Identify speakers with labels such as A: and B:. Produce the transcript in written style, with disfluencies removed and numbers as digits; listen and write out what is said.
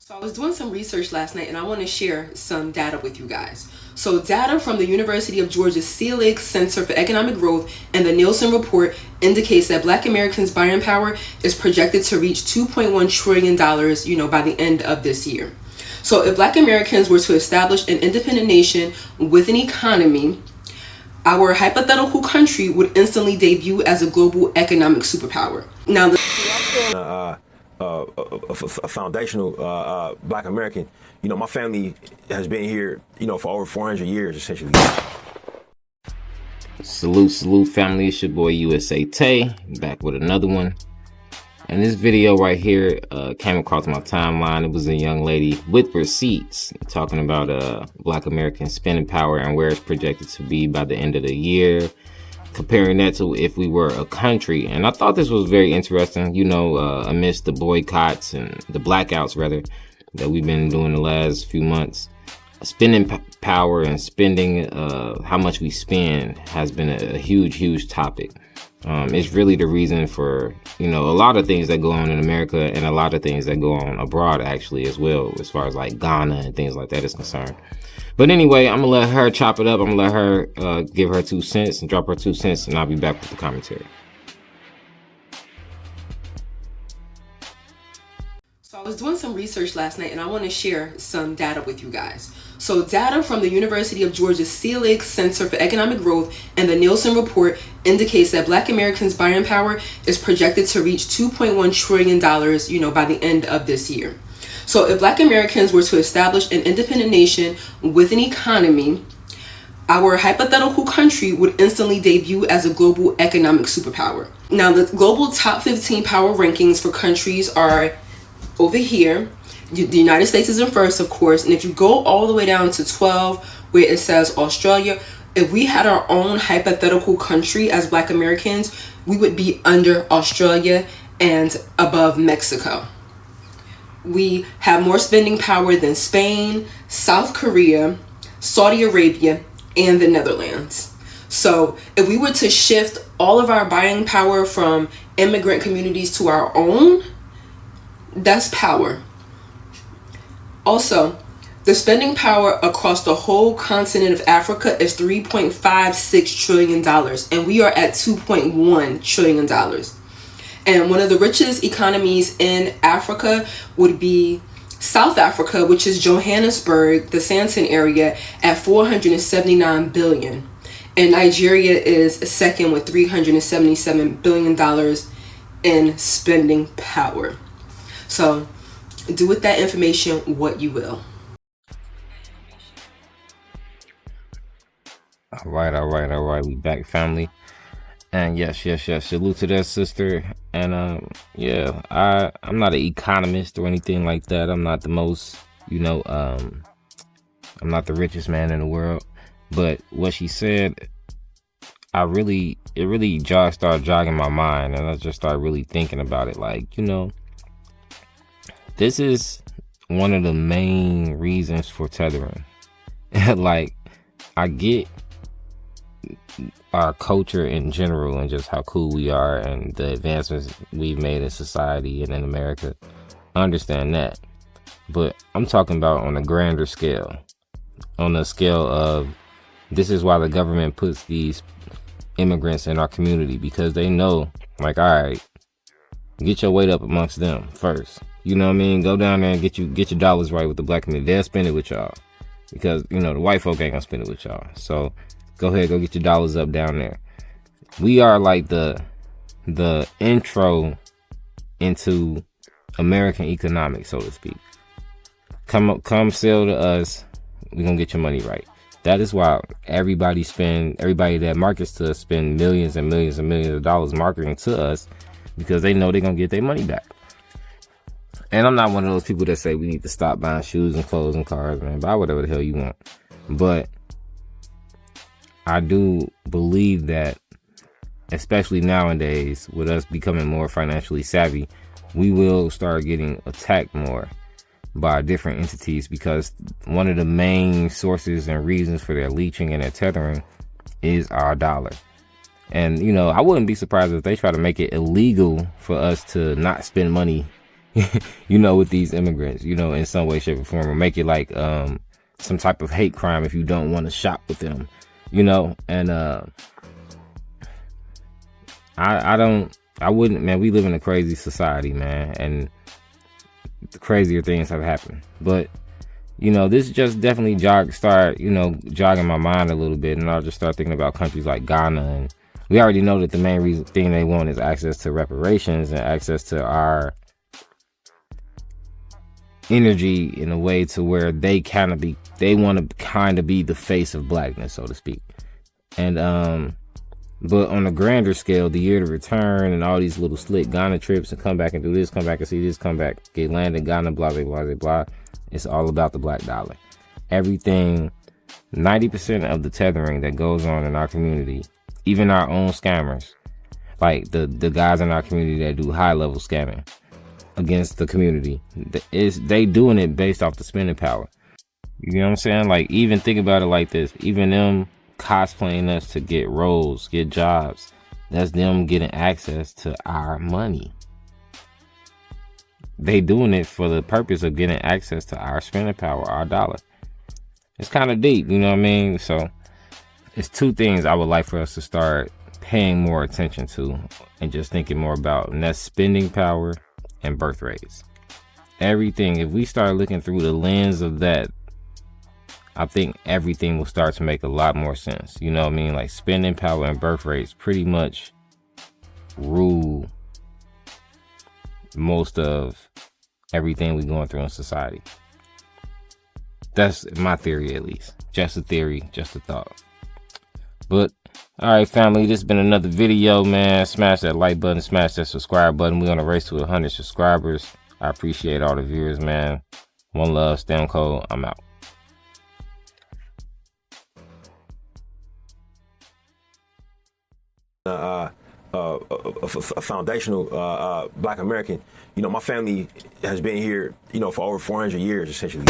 A: So I was doing some research last night and I want to share some data with you guys. So data from the University of Georgia Selig Center for Economic Growth and the Nielsen report indicates that Black Americans' buying power is projected to reach $2.1 trillion, by the end of this year. So if Black Americans were to establish an independent nation with an economy, our hypothetical country would instantly debut as a global economic superpower. Now,
B: a foundational Black American. My family has been here, for over 400 years, essentially.
C: Salute family, it's your boy USA Tay, back with another one. And this video right here came across my timeline. It was a young lady with receipts talking about Black American spending power and where it's projected to be by the end of the year, comparing that to if we were a country. And I thought this was very interesting, amidst the boycotts and the blackouts rather that we've been doing the last few months. Spending power and spending, how much we spend has been a huge topic. It's really the reason for, a lot of things that go on in America and a lot of things that go on abroad actually as well, as far as like Ghana and things like that is concerned. But anyway, I'm gonna let her chop it up. I'm gonna let her give her 2 cents and drop her 2 cents, and I'll be back with the commentary.
A: So I was doing some research last night and I want to share some data with you guys. So data from the University of Georgia Selig Center for Economic Growth and the Nielsen report indicates that Black Americans' buying power is projected to reach $2.1 trillion, by the end of this year. So if Black Americans were to establish an independent nation with an economy, our hypothetical country would instantly debut as a global economic superpower. Now, the global top 15 power rankings for countries are over here. The United States is in first, of course, and if you go all the way down to 12, where it says Australia, if we had our own hypothetical country as Black Americans, we would be under Australia and above Mexico. We have more spending power than Spain, South Korea, Saudi Arabia, and the Netherlands. So if we were to shift all of our buying power from immigrant communities to our own, that's power. Also, the spending power across the whole continent of Africa is $3.56 trillion, and we are at $2.1 trillion. And one of the richest economies in Africa would be South Africa, which is Johannesburg, the Sandton area, at $479 billion. And Nigeria is second with $377 billion in spending power. So do with that information what you will.
C: All right. We back, family. And yes. Salute to that, sister. And I'm not an economist or anything like that. I'm not the most, I'm not the richest man in the world. But what she said, it really started jogging my mind, and I just started really thinking about it. Like, this is one of the main reasons for tethering. Like, I get our culture in general and just how cool we are and the advancements we've made in society and in America. I understand that. But I'm talking about on a grander scale. On the scale of, this is why the government puts these immigrants in our community, because they know, like, all right, get your weight up amongst them first. You know what I mean? Go down there and get your dollars right with the Black community. They'll spend it with y'all, because the white folk ain't gonna spend it with y'all. So go ahead, go get your dollars up down there. We are like the intro into American economics, so to speak. Come sell to us. We're gonna get your money right. That is why everybody that markets to us spend millions and millions and millions of dollars marketing to us, because they know they're gonna get their money back. And I'm not one of those people that say we need to stop buying shoes and clothes and cars, man. Buy whatever the hell you want. But I do believe that, especially nowadays, with us becoming more financially savvy, we will start getting attacked more by different entities, because one of the main sources and reasons for their leeching and their tethering is our dollar. And, I wouldn't be surprised if they try to make it illegal for us to not spend money, you know, with these immigrants, you know, in some way, shape, or form, or make it like some type of hate crime if you don't want to shop with them, you know. And I wouldn't, man. We live in a crazy society, man, and the crazier things have happened. But you know, this just definitely jogging my mind a little bit, and I'll just start thinking about countries like Ghana. And we already know that the main thing they want is access to reparations and access to our energy in a way to where they want to kind of be the face of blackness, so to speak. And but on a grander scale, the year to return and all these little slick Ghana trips and come back and do this, come back and see this, come back, get land in Ghana, blah, blah, blah, blah, blah. It's all about the black dollar. Everything, 90% of the tethering that goes on in our community, even our own scammers, like the guys in our community that do high level scamming against the community, they doing it based off the spending power. You know what I'm saying? Like, even think about it like this. Even them cosplaying us to get roles, get jobs, that's them getting access to our money. They doing it for the purpose of getting access to our spending power, our dollar. It's kind of deep, you know what I mean? So it's two things I would like for us to start paying more attention to and just thinking more about, and that's spending power and birth rates. Everything, if we start looking through the lens of that, I think everything will start to make a lot more sense. You know what I mean? Like, spending power and birth rates pretty much rule most of everything we're going through in society. That's my theory, at least. Just a theory, just a thought. But, alright, family, this has been another video, man. Smash that like button, smash that subscribe button. We're on a race to 100 subscribers. I appreciate all the viewers, man. One love, stay on code. I'm out.
B: A foundational Black American. You know, my family has been here, you know, for over 400 years, essentially.